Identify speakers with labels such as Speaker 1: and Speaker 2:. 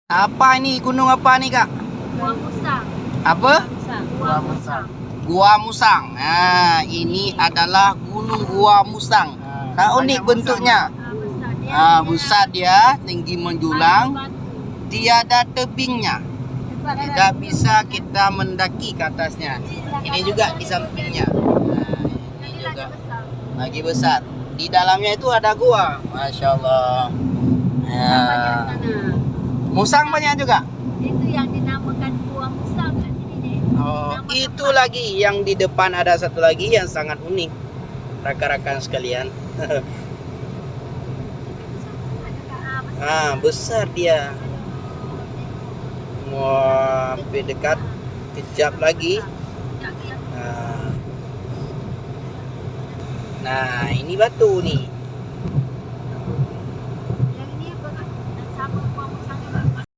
Speaker 1: Apa ini? Gunung apa nih, Kak?
Speaker 2: Gua Musang.
Speaker 1: Apa?
Speaker 2: Gua Musang.
Speaker 1: Gua Musang. Nah, ini adalah Gunung Gua Musang. Nah, unik bentuknya.
Speaker 2: Besar dia.
Speaker 1: Besar dia, tinggi menjulang, tiada tebingnya. Tidak bisa kita mendaki ke atasnya. Ini juga di sampingnya. Nah, ini juga lagi besar. Di dalamnya itu ada gua. Masya Allah. Musang banyak juga.
Speaker 2: Itu yang dinamakan Gua Musang kat sini deh.
Speaker 1: Oh,
Speaker 2: Nama
Speaker 1: itu
Speaker 2: tempat.
Speaker 1: lagi yang di depan ada satu lagi yang sangat unik. Rakan-rakan sekalian. Besar dia. Wah, sampai dekat. Kejap lagi. Nah, ini batu nih.